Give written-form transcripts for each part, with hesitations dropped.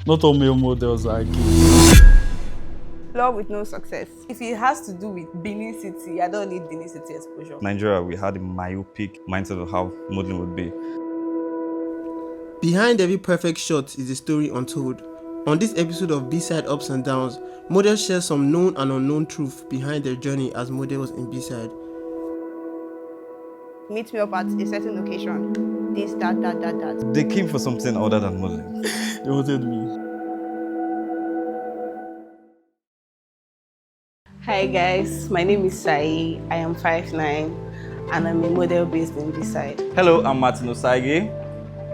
Not all male models are gay. Love with no success. If it has to do with Benin City, I don't need Benin City exposure. Nigeria, we had a myopic mindset of how modeling would be. Behind every perfect shot is a story untold. On this episode of Bside Ups and Downs, models share some known and unknown truth behind their journey as models in Bside. Meet me up at a certain location. This, that. They came for something other than modeling. They wanted me. Hi guys, my name is Sayi. I am 5'9" and I'm a model based in Bside. Hello, I'm Martin Osagie.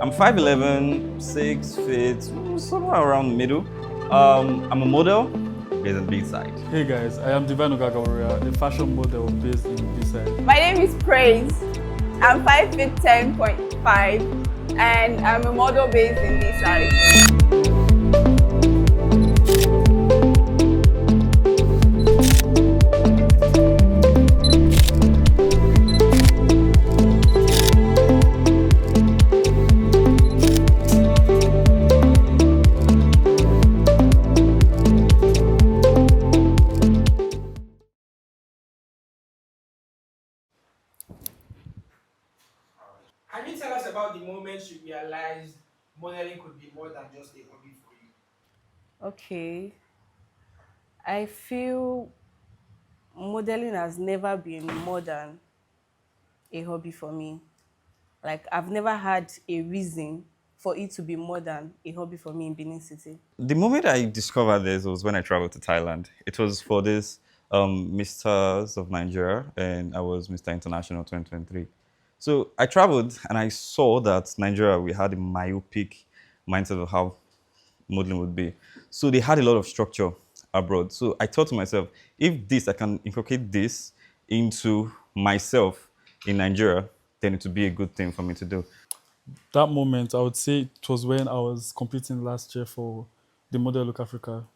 I'm 5'11", 6 feet, somewhere around the middle. I'm a model based in Bside. Hey guys, I am Deevyne, a fashion model based in Bside. My name is Praise. I'm 5 feet 10.5 and I'm a model based in Bside. Can you tell us about the moments you realized modeling could be more than just a hobby for you? Okay, I feel modeling has never been more than a hobby for me. Like I've never had a reason for it to be more than a hobby for me in Benin City. The moment I discovered this was when I traveled to Thailand. It was for this Misters of Nigeria, and I was Mr. International 2023. So I traveled and I saw that Nigeria, we had a myopic mindset of how modeling would be. So they had a lot of structure abroad. So I thought to myself, if this, I can inculcate this into myself in Nigeria, then it would be a good thing for me to do. That moment, I would say it was when I was competing last year for the Model Look Africa.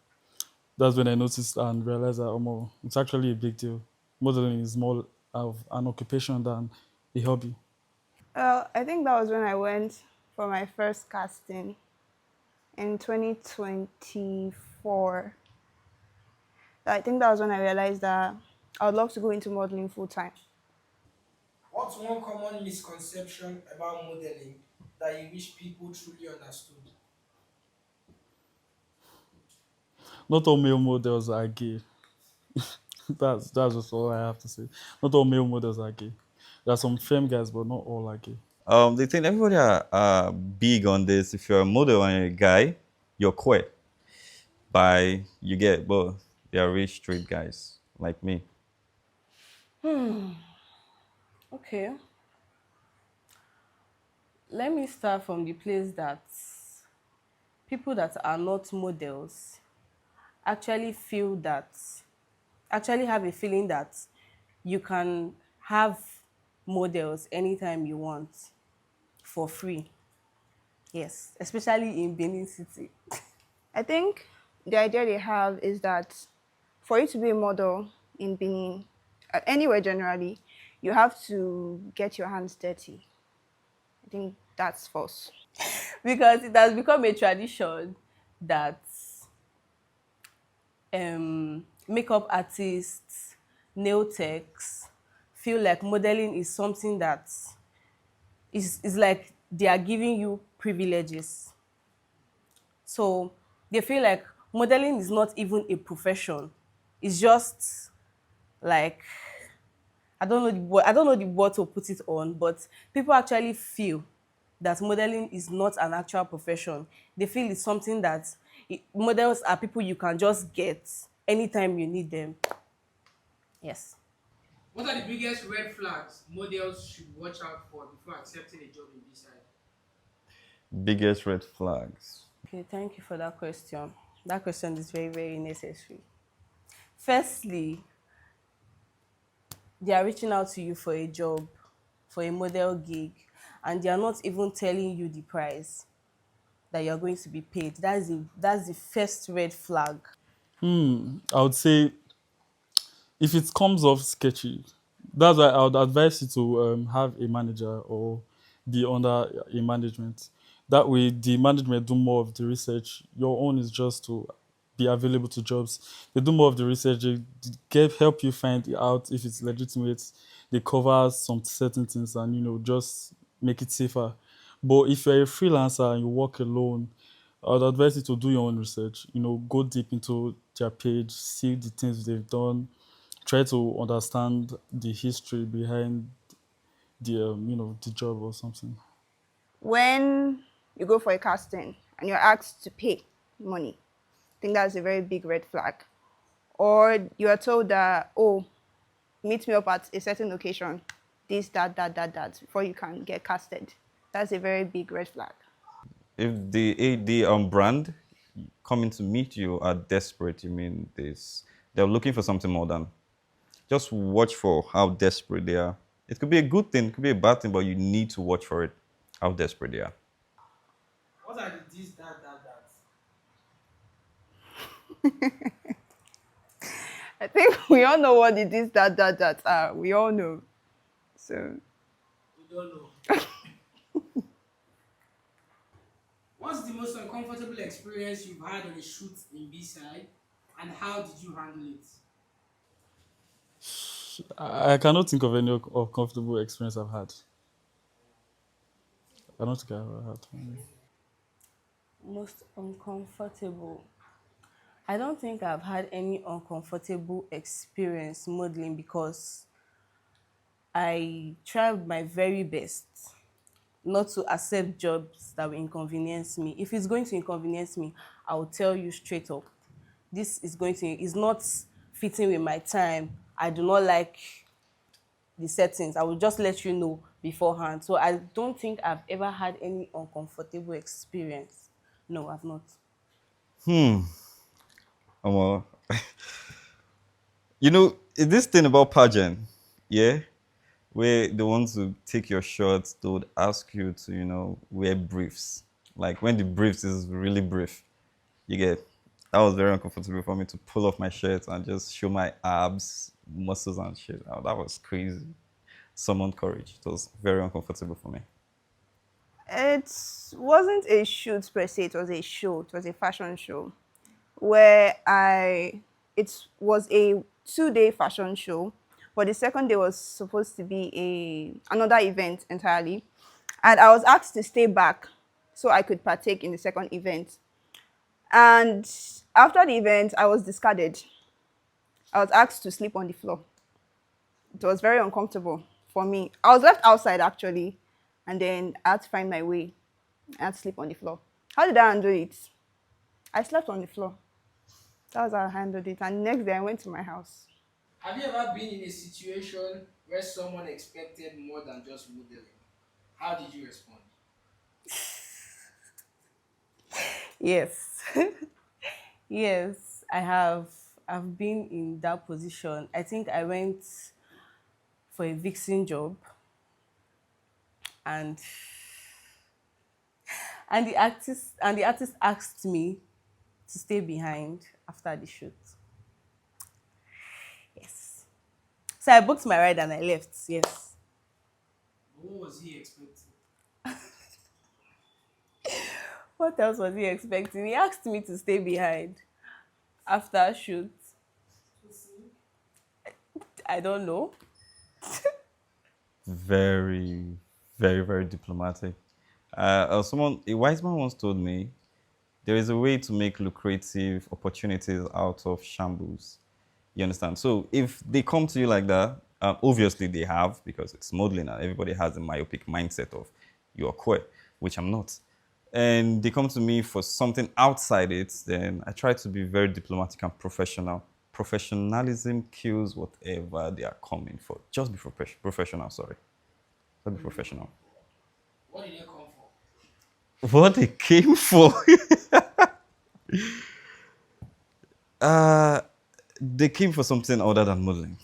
That's when I noticed and realized that it's actually a big deal. Modeling is more of an occupation than a hobby. Well, I think that was when I went for my first casting in 2024. I think that was when I realized that I would love to go into modeling full time. What's one common misconception about modeling that you wish people truly understood? Not all male models are gay. That's just all I have to say. Not all male models are gay. There are some femme guys, but not all are gay. They think everybody are big on this. If you're a model and a guy, you're queer. You get, but they are rich straight guys like me. Okay, let me start from the place that people that are not models actually feel that, actually have a feeling that you can have models anytime you want for free. Yes, especially in Benin City. I think the idea they have is that for you to be a model in Benin, anywhere generally, you have to get your hands dirty. I think that's false. Because it has become a tradition that makeup artists, nail techs feel like modeling is something that is like they are giving you privileges. So they feel like modeling is not even a profession. It's just like I don't know the word to put it on, but people actually feel that modeling is not an actual profession. They feel it's something that models are people you can just get anytime you need them. Yes. What are the biggest red flags models should watch out for before accepting a job in this side? Biggest red flags. Okay, thank you for that question. That question is very, very necessary. Firstly, they are reaching out to you for a job, for a model gig, and they are not even telling you the price that you're going to be paid. That's the first red flag. I would say if it comes off sketchy, that's why I would advise you to have a manager or be under a management. That way, the management do more of the research. Your own is just to be available to jobs. They do more of the research. They help you find out if it's legitimate. They cover some certain things and just make it safer. But if you're a freelancer and you work alone, I'd advise you to do your own research. Go deep into their page, see the things they've done, try to understand the history behind the job or something. When you go for a casting and you're asked to pay money, I think that's a very big red flag. Or you are told that, oh, meet me up at a certain location, this, that, before you can get casted. That's a very big red flag. If the brand coming to meet you are desperate, you mean this? They're looking for something more than. Just watch for how desperate they are. It could be a good thing, it could be a bad thing, but you need to watch for it, how desperate they are. What are the this, that? I think we all know what it is that are. We all know. So We don't know. What's the most uncomfortable experience you've had on a shoot in B-side, and how did you handle it? I cannot think of any uncomfortable experience I've had. I don't think I've ever had one. Most uncomfortable. I don't think I've had any uncomfortable experience modeling because I tried my very best not to accept jobs that will inconvenience me. If it's going to inconvenience me, I will tell you straight up. This is not fitting with my time. I do not like the settings. I will just let you know beforehand. So I don't think I've ever had any uncomfortable experience. No, I've not. Well, this thing about pageant, yeah, where the ones who take your shots, they would ask you to, wear briefs. Like when the briefs is really brief, you get. That was very uncomfortable for me to pull off my shirt and just show my abs, muscles, and shit. Oh, that was crazy. Summoned courage. It was very uncomfortable for me. it wasn't a shoot per se, it was a show, it was a fashion show where it was a 2-day fashion show, but the second day was supposed to be another event entirely. And I was asked to stay back so I could partake in the second event. And after the event, I was discarded. I was asked to sleep on the floor. It was very uncomfortable for me. I was left outside actually, and then I had to find my way. I had to sleep on the floor. How did I handle it? I slept on the floor. That was how I handled it. And the next day I went to my house. Have you ever been in a situation where someone expected more than just modeling? How did you respond? Yes. Yes, I have. I've been in that position. I think I went for a vixen job and the artist asked me to stay behind after the shoot. Yes. So I booked my ride and I left. Yes. What was he expecting? What else was he expecting? He asked me to stay behind after shoot. I don't know. Very, very, very diplomatic. A wise man once told me there is a way to make lucrative opportunities out of shambles. You understand? So if they come to you like that, obviously they have, because it's modeling and everybody has a myopic mindset of you're queer, which I'm not. And they come to me for something outside it, then I try to be very diplomatic and professional. Professionalism kills whatever they are coming for. Just be professional, sorry. Just be professional. What did they come for? What they came for? uh, they came for something other than modeling.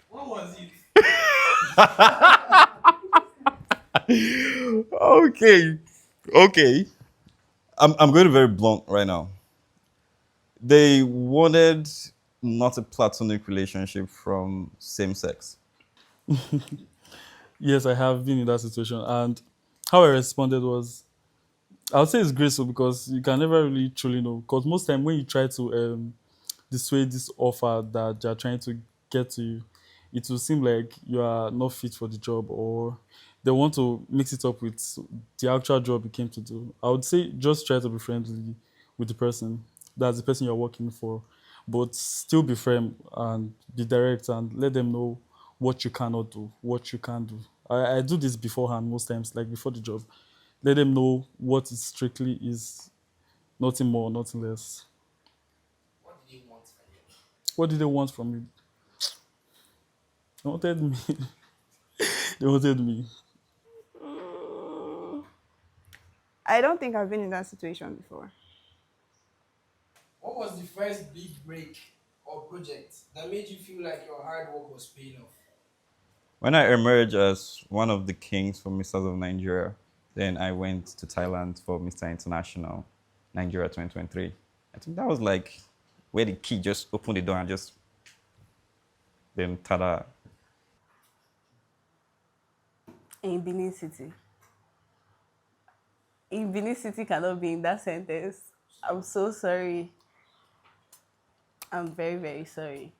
What was it? Okay. Okay. I'm going to be very blunt right now. They wanted not a platonic relationship from same sex. Yes, I have been in that situation, and how I responded was, I would say it's graceful because you can never really truly know. Because most time when you try to dissuade this offer that they're trying to get to you, it will seem like you are not fit for the job, or they want to mix it up with the actual job you came to do. I would say just try to be friendly with the person. That's the person you're working for, but still be firm and be direct and let them know what you cannot do, what you can do. I do this beforehand most times, like before the job. Let them know what it strictly is, nothing more, nothing less. What did they want from you? What did they want from me? They wanted me. They wanted me. Mm, I don't think I've been in that situation before. What was the first big break or project that made you feel like your hard work was paying off? When I emerged as one of the kings for Misters of Nigeria, then I went to Thailand for Mr. International Nigeria 2023. I think that was like where the key just opened the door and just then tada. In Benin City. In Benin City cannot be in that sentence. I'm so sorry. I'm very, very sorry.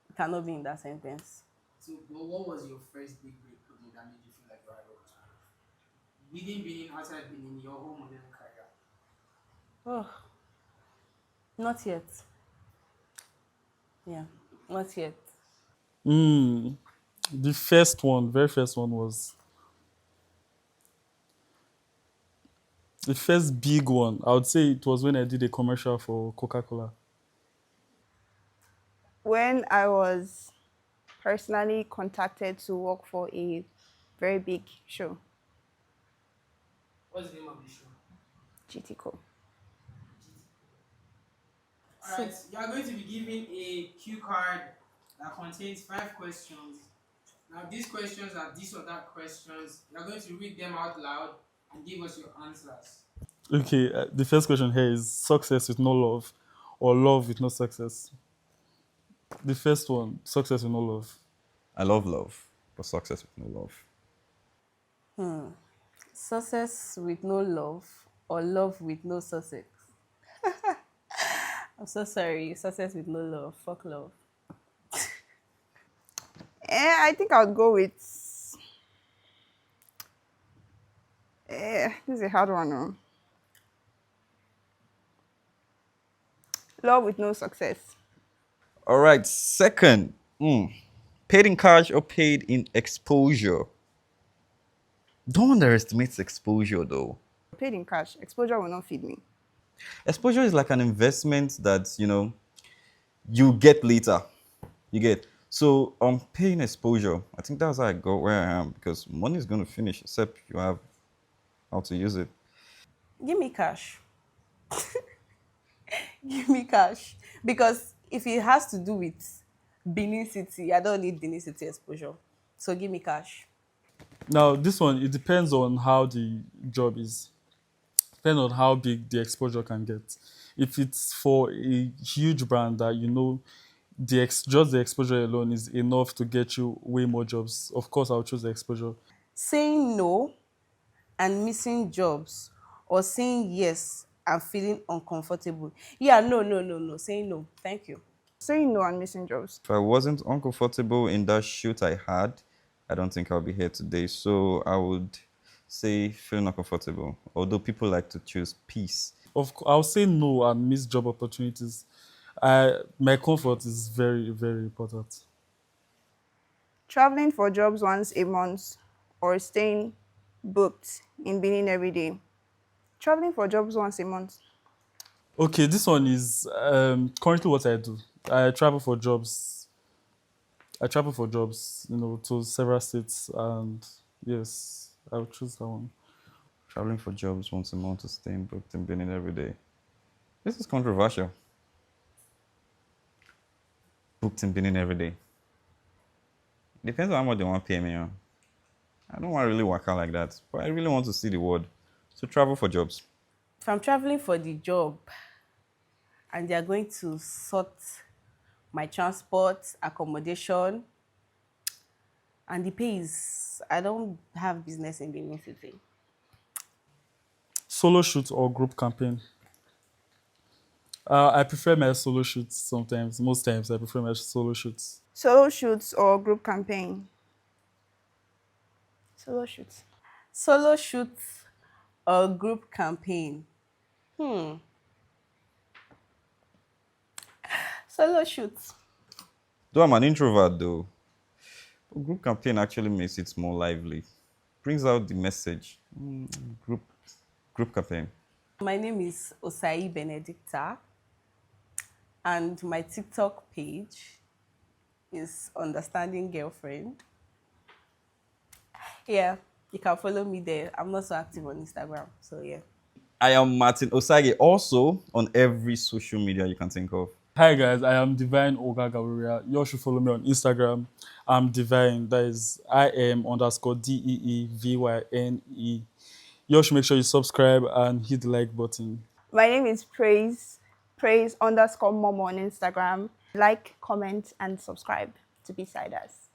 It cannot be in that sentence. So, but what was your first big break project that made you feel like your hard work was paying off? Within Benin, outside Benin, your whole modeling career. Oh, not yet. Yeah, not yet. Mm, the first one, very first one was the first big one. I would say it was when I did a commercial for Coca Cola. When I was personally contacted to work for a very big show, What's the name of the show? GTCO. So, Alright, you are going to be given a cue card that contains 5 questions. Now, these questions are this or that questions. You are going to read them out loud and give us your answers. Okay, the first question here is success with no love or love with no success. The first one, success with no love. I love love, but success with no love. success with no love or love with no success. I'm so sorry. Success with no love. Fuck love. I think I would go with. This is a hard one. Oh. Love with no success. All right, second, paid in cash or paid in exposure. Don't underestimate exposure though. Paid in cash. Exposure will not feed me. Exposure is like an investment that you get later. You get so paying exposure. I think that's how I go where I am because money is going to finish except you have how to use it. Give me cash. Give me cash. Because if it has to do with Benin City, I don't need Benin City exposure. So give me cash. Now, this one, it depends on how the job is, depends on how big the exposure can get. If it's for a huge brand that you know just the exposure alone is enough to get you way more jobs, of course I'll choose the exposure. Saying no and missing jobs or saying yes and feeling uncomfortable. Yeah, no, no, no, no. Saying no. Thank you. Saying no and missing jobs. If I wasn't uncomfortable in that shoot I had, I don't think I'll be here today. So I would say feeling uncomfortable. Although people like to choose peace. I'll say no and miss job opportunities. My comfort is very, very important. Traveling for jobs once a month or staying booked in Benin every day. Traveling for jobs once a month. Okay, this one is currently what I do. I travel for jobs. I travel for jobs, to several states, and yes, I would choose that one. Traveling for jobs once a month to staying booked and being in every day. This is controversial. Booked and being in every day. Depends on how much they want to pay me. I don't want to really work out like that, but I really want to see the world. So travel for jobs. If I'm traveling for the job and they are going to sort my transport, accommodation, And the pay is, I don't have business in Benin City. Solo shoot or group campaign? I prefer my solo shoots sometimes. Most times, I prefer my solo shoots. Solo shoots or group campaign? Solo shoots. Solo shoot or group campaign? Solo shoots. Though I'm an introvert, though, group campaign actually makes it more lively. Brings out the message. Group group campaign. My name is Osayi Benedicta, and my TikTok page is Understanding Girlfriend. Yeah, you can follow me there. I'm not so active on Instagram, so yeah. I am Martin Osagie, also on every social media you can think of. Hi guys, I am Deevyne Ogagawaria. You all should follow me on Instagram. I'm Deevyne. That is IM_DEEVYNE. You all should make sure you subscribe and hit the like button. My name is praise_momo on Instagram. Like, comment, and subscribe to Bsiders.